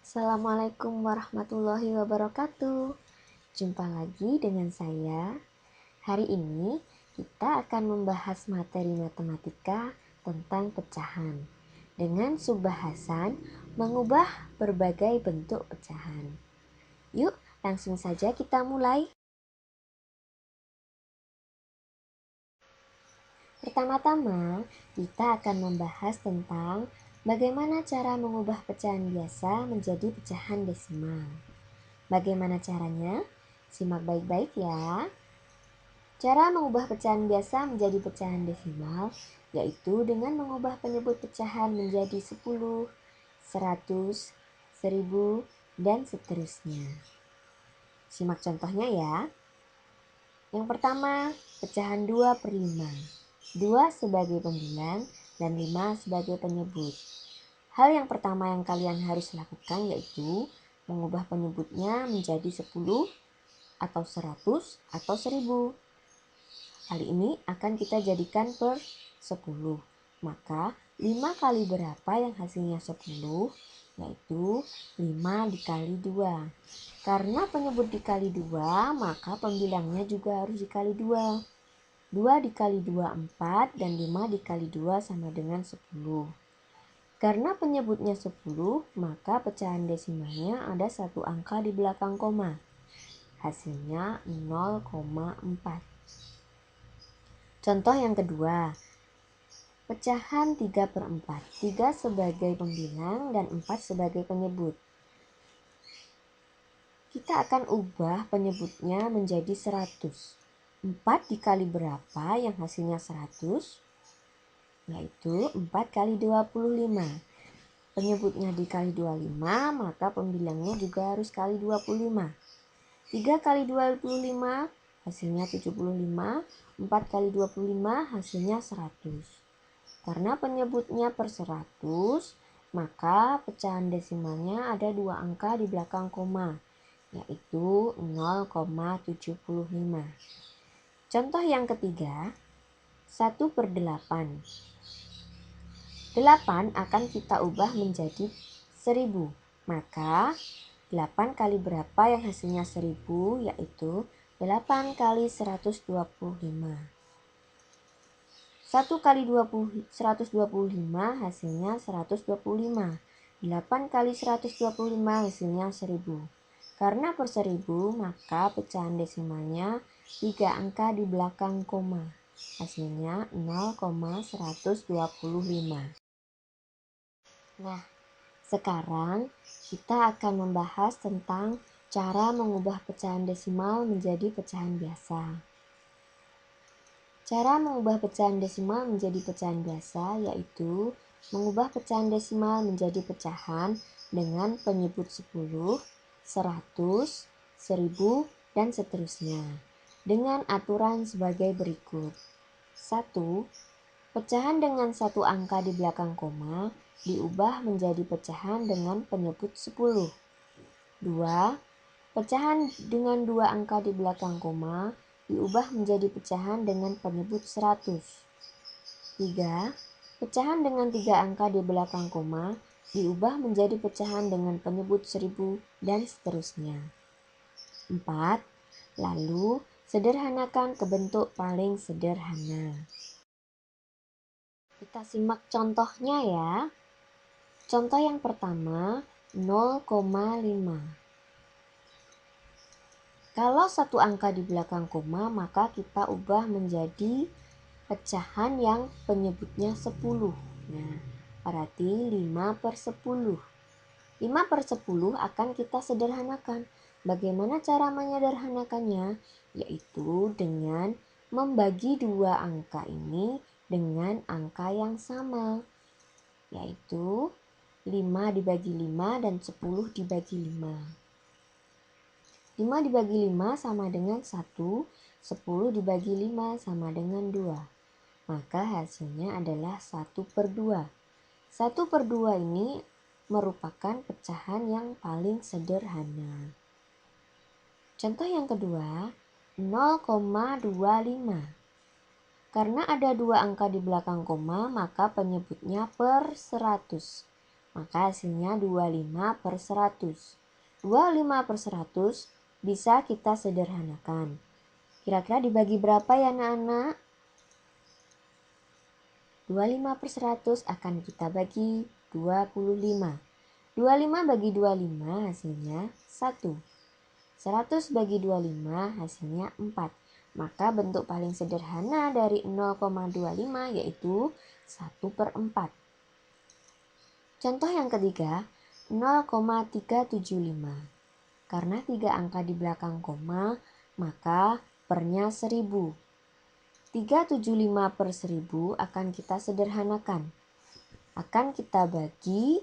Assalamualaikum warahmatullahi wabarakatuh. Jumpa lagi dengan saya. Hari ini kita akan membahas materi matematika tentang pecahan dengan subbahasan mengubah berbagai bentuk pecahan. Yuk, langsung saja kita mulai. Pertama-tama, kita akan membahas tentang bagaimana cara mengubah pecahan biasa menjadi pecahan desimal. Bagaimana caranya? Simak baik-baik ya. Cara mengubah pecahan biasa menjadi pecahan desimal yaitu dengan mengubah penyebut pecahan menjadi 10, 100, 1000, dan seterusnya. Simak contohnya ya. Yang pertama, pecahan 2/5. 2 sebagai pembilang dan 5 sebagai penyebut. Hal yang pertama yang kalian harus lakukan yaitu mengubah penyebutnya menjadi 10 atau 100 atau 1000. Kali ini akan kita jadikan per 10. Maka 5 kali berapa yang hasilnya 10? Yaitu 5 dikali 2. Karena penyebut dikali 2, maka pembilangnya juga harus dikali 2. 2 dikali 2 4 dan 5 dikali 2 sama dengan 10. Karena penyebutnya 10, maka pecahan desimalnya ada satu angka di belakang koma. Hasilnya 0,4. Contoh yang kedua, pecahan 3/4. 3 sebagai pembilang dan 4 sebagai penyebut. Kita akan ubah penyebutnya menjadi 100. 4 dikali berapa yang hasilnya 100? Yaitu 4 kali 25. Penyebutnya dikali 25, maka pembilangnya juga harus kali 25. 3 kali 25 hasilnya 75. 4 kali 25 hasilnya 100. Karena penyebutnya per 100, maka pecahan desimalnya ada dua angka di belakang koma, yaitu 0,75. Contoh yang ketiga, 1/8. 8 akan kita ubah menjadi 1000. Maka 8 kali berapa yang hasilnya 1000? Yaitu 8 kali 125. 1 kali 125 hasilnya 125. 8 kali 125 hasilnya 1000. Karena per 1000, maka pecahan desimalnya 3 angka di belakang koma. Hasilnya 0,125. Nah, sekarang kita akan membahas tentang cara mengubah pecahan desimal menjadi pecahan biasa. Cara mengubah pecahan desimal menjadi pecahan biasa yaitu mengubah pecahan desimal menjadi pecahan dengan penyebut 10, 100, 1000, dan seterusnya. Dengan aturan sebagai berikut. 1. Pecahan dengan satu angka di belakang koma diubah menjadi pecahan dengan penyebut 10. 2. Pecahan dengan dua angka di belakang koma diubah menjadi pecahan dengan penyebut 100. 3. Pecahan dengan 3 angka di belakang koma diubah menjadi pecahan dengan penyebut 1000 dan seterusnya. 4. Lalu sederhanakan ke bentuk paling sederhana. Kita simak contohnya ya. Contoh yang pertama, 0,5. Kalau satu angka di belakang koma, maka kita ubah menjadi pecahan yang penyebutnya 10. Nah, berarti 5/10. 5/10 akan kita sederhanakan. Bagaimana cara menyederhanakannya? Yaitu dengan membagi dua angka ini dengan angka yang sama, yaitu 5 dibagi 5 dan 10 dibagi 5. 5 dibagi 5 sama dengan 1, 10 dibagi 5 sama dengan 2. Maka hasilnya adalah 1/2. 1/2 ini merupakan pecahan yang paling sederhana. Contoh yang kedua, 0,25. Karena ada dua angka di belakang koma, maka penyebutnya per 100. maka hasilnya 25 per 100. 25 per 100 bisa kita sederhanakan. Kira-kira dibagi berapa ya anak-anak? 25 per 100 akan kita bagi 25. 25 bagi 25 hasilnya 1. 100 bagi 25 hasilnya 4. Maka bentuk paling sederhana dari 0,25 yaitu 1 per 4. Contoh yang ketiga, 0,375. Karena 3 angka di belakang koma, maka pernya 1000. 375 per 1000 akan kita sederhanakan. Akan kita bagi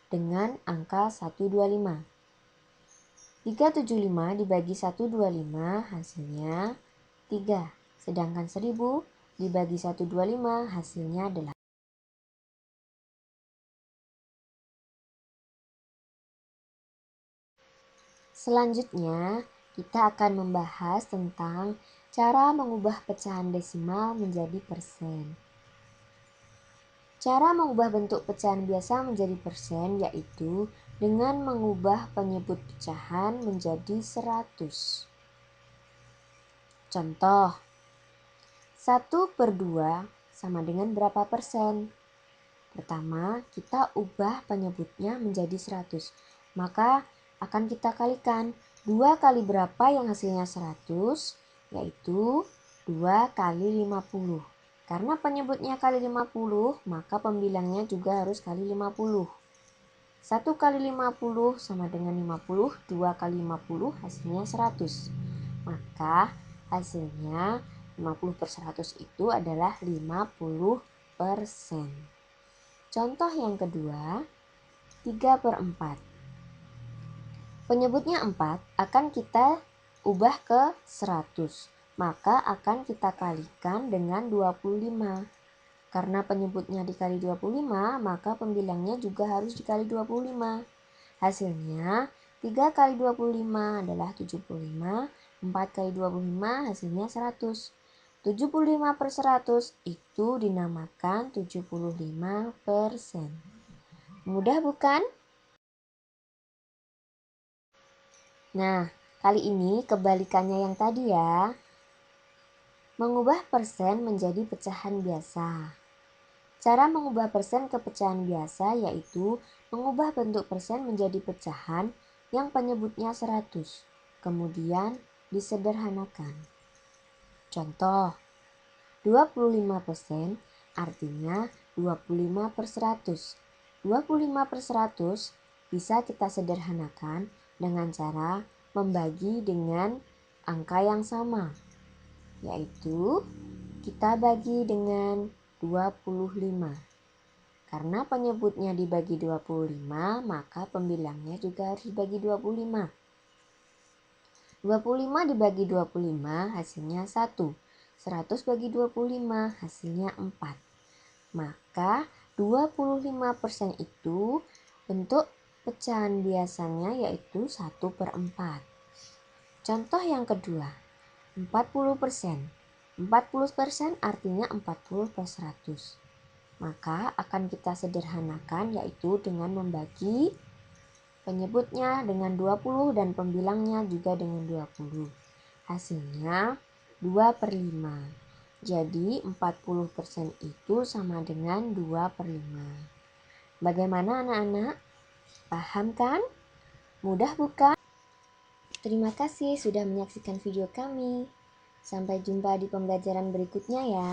dengan angka 125. 375 dibagi 125 hasilnya 3. Sedangkan 1000 dibagi 125 hasilnya 8. Selanjutnya, kita akan membahas tentang cara mengubah pecahan desimal menjadi persen. Cara mengubah bentuk pecahan biasa menjadi persen yaitu dengan mengubah penyebut pecahan menjadi 100. Contoh, 1 per 2 sama dengan berapa persen? Pertama, kita ubah penyebutnya menjadi 100. Maka akan kita kalikan 2 kali berapa yang hasilnya 100, yaitu 2 kali 50. Karena penyebutnya kali 50, maka pembilangnya juga harus kali 50. 1 kali 50 sama dengan 50, 2 kali 50 hasilnya 100. Maka hasilnya 50 per 100 itu adalah 50%. Contoh yang kedua, 3 per 4. Penyebutnya 4 akan kita ubah ke 100. Maka akan kita kalikan dengan 25. Karena penyebutnya dikali 25, maka pembilangnya juga harus dikali 25. Hasilnya 3 kali 25 adalah 75. 4 kali 25 hasilnya 100. 75 per 100 itu dinamakan 75%. Mudah bukan? Nah, kali ini kebalikannya yang tadi ya. Mengubah persen menjadi pecahan biasa. Cara mengubah persen ke pecahan biasa yaitu mengubah bentuk persen menjadi pecahan yang penyebutnya 100. Kemudian disederhanakan. Contoh, 25% artinya 25 per 100. 25 per 100 bisa kita sederhanakan dengan cara membagi dengan angka yang sama, yaitu kita bagi dengan 25. Karena penyebutnya dibagi 25, maka pembilangnya juga harus dibagi 25. 25 dibagi 25 hasilnya 1. 100 bagi 25 hasilnya 4. Maka 25% itu bentuk pecahan biasanya yaitu 1 per 4. Contoh yang kedua, 40%. 40% artinya 40 per 100. Maka akan kita sederhanakan yaitu dengan membagi penyebutnya dengan 20 dan pembilangnya juga dengan 20. Hasilnya 2 per 5. Jadi 40% itu sama dengan 2 per 5. Bagaimana anak-anak? Paham kan? Mudah bukan? Terima kasih sudah menyaksikan video kami. Sampai jumpa di pembelajaran berikutnya ya.